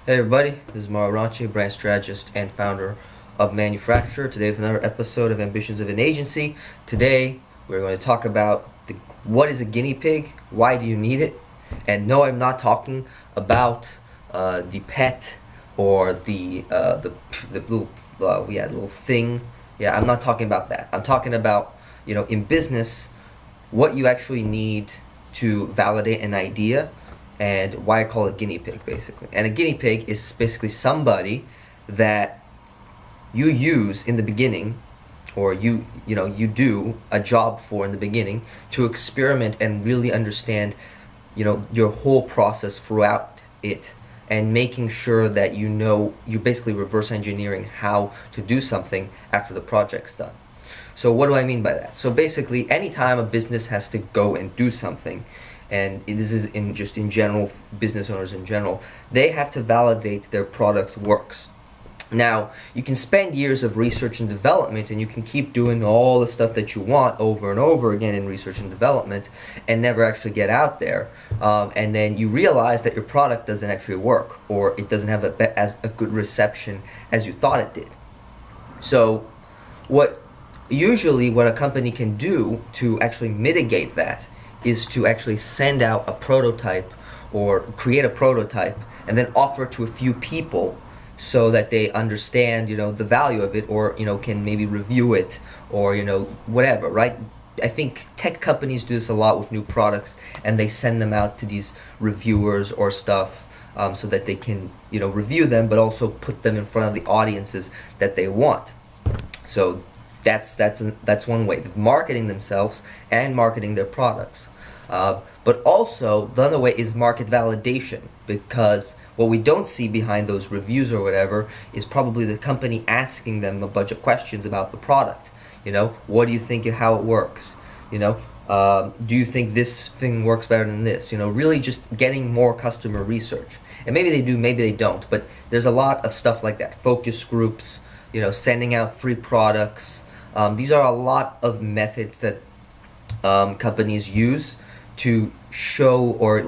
Hey everybody, this is ManuFracture, brand strategist and founder of ManuFracture. Today with another episode of Ambitions of an Agency. Today we're going to talk about what is a guinea pig, why do you need it, and no, I'm not talking about the pet or the little little thing. Yeah, I'm not talking about that. I'm talking about in business what you actually need to validate an idea and why I call it guinea pig basically. And a guinea pig is basically somebody that you use in the beginning or you do a job for in the beginning to experiment and really understand your whole process throughout it and making sure that you're basically reverse engineering how to do something after the project's done. So what do I mean by that? So basically, anytime a business has to go and do something, and this is in general, business owners in general, they have to validate their product works. Now, you can spend years of research and development and you can keep doing all the stuff that you want over and over again in research and development and never actually get out there. And then you realize that your product doesn't actually work or it doesn't have as a good reception as you thought it did. So what a company can do to actually mitigate that is to actually send out a prototype or create a prototype and then offer it to a few people so that they understand the value of it, or can maybe review it, or whatever, right? I think tech companies do this a lot with new products, and they send them out to these reviewers or stuff, so that they can review them but also put them in front of the audiences that they want. So that's one way of marketing themselves and marketing their products. But also the other way is market validation, because what we don't see behind those reviews or whatever is probably the company asking them a bunch of questions about the product. What do you think of how it works? Do you think this thing works better than this? Really just getting more customer research. And maybe they do, maybe they don't, but there's a lot of stuff like that. Focus groups, sending out free products. These are a lot of methods that companies use to show or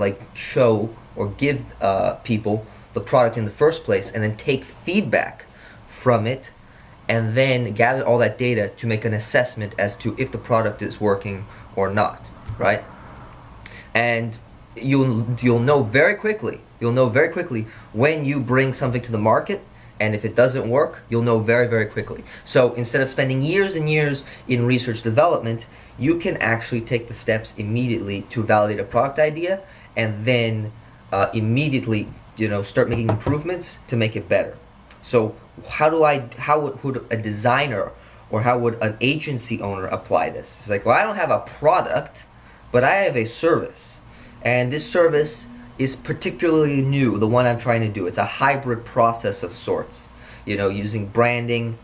give people the product in the first place, and then take feedback from it, and then gather all that data to make an assessment as to if the product is working or not, right? And you'll know very quickly when you bring something to the market, and if it doesn't work, you'll know very, very quickly. So instead of spending years and years in research development, you can actually take the steps immediately to validate a product idea, and then immediately start making improvements to make it better. So how would a designer or how would an agency owner apply this? It's like, well, I don't have a product, but I have a service, and this service is particularly new, the one I'm trying to do. It's a hybrid process of sorts, using branding,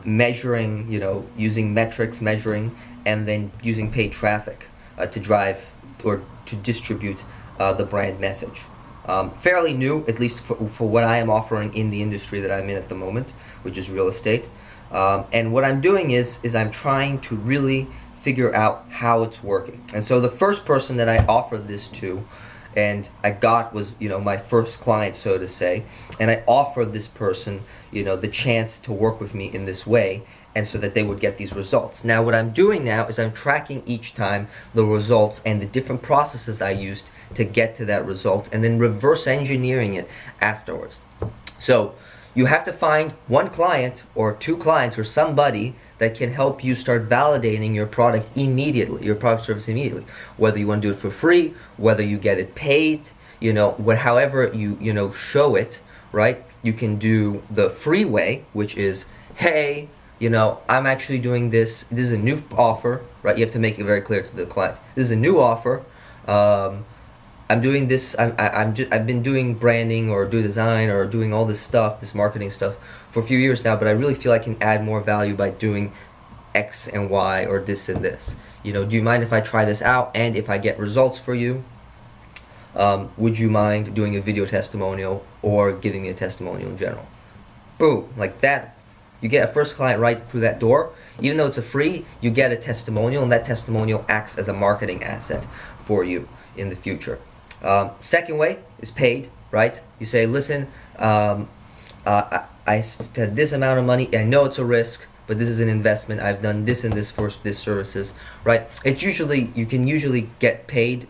measuring, using metrics, measuring, and then using paid traffic to drive or to distribute the brand message. Fairly new, at least for what I am offering in the industry that I'm in at the moment, which is real estate. And what I'm doing is I'm trying to really figure out how it's working. And so the first person that I offered this to and I got was my first client, so to say, and I offered this person the chance to work with me in this way, and so that they would get these results. Now what I'm doing now is I'm tracking each time the results and the different processes I used to get to that result, and then reverse engineering it afterwards. So you have to find one client or two clients or somebody that can help you start validating your product immediately, your product service immediately. Whether you want to do it for free, whether you get it paid, however you show it, right? You can do the free way, which is, hey, I'm actually doing this. This is a new offer, right? You have to make it very clear to the client. This is a new offer. I'm doing this. I've been doing branding or do design or doing all this stuff, this marketing stuff, for a few years now. But I really feel I can add more value by doing X and Y or this and this. Do you mind if I try this out? And if I get results for you, would you mind doing a video testimonial or giving me a testimonial in general? Boom, like that. You get a first client right through that door. Even though it's a free, you get a testimonial, and that testimonial acts as a marketing asset for you in the future. Second way is paid, right? You say, listen, I had this amount of money. I know it's a risk, but this is an investment. I've done this and this for this services, right? It's usually, you can usually get paid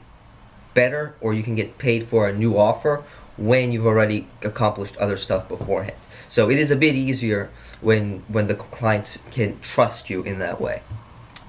better, or you can get paid for a new offer when you've already accomplished other stuff beforehand. So it is a bit easier when the clients can trust you in that way.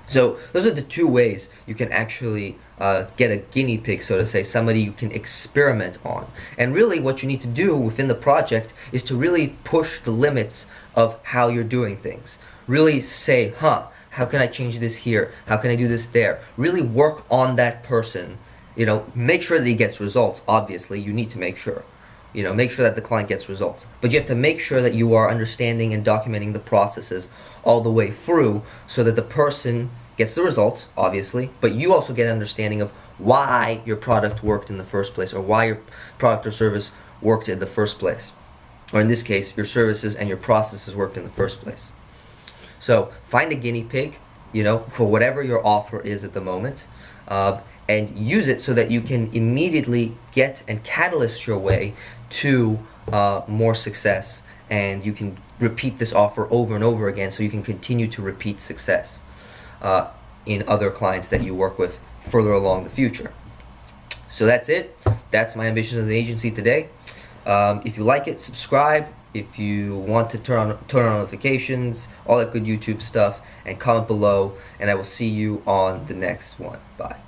So those are the two ways you can actually get a guinea pig, so to say, somebody you can experiment on. And really what you need to do within the project is to really push the limits of how you're doing things. Really say, how can I change this here? How can I do this there? Really work on that person. You know, make sure that he gets results. Obviously, you need to make sure. You know, make sure that the client gets results. But you have to make sure that you are understanding and documenting the processes all the way through, so that the person gets the results, obviously, but you also get an understanding of why your product worked in the first place, or why your product or service worked in the first place. Or in this case, your services and your processes worked in the first place. So find a guinea pig, you know, for whatever your offer is at the moment, and use it so that you can immediately get and catalyst your way to more success, and you can repeat this offer over and over again, so you can continue to repeat success in other clients that you work with further along the future. So that's it. That's my ambition as an agency today. If you like it, subscribe. If you want to turn on notifications, all that good YouTube stuff, and comment below, and I will see you on the next one. Bye.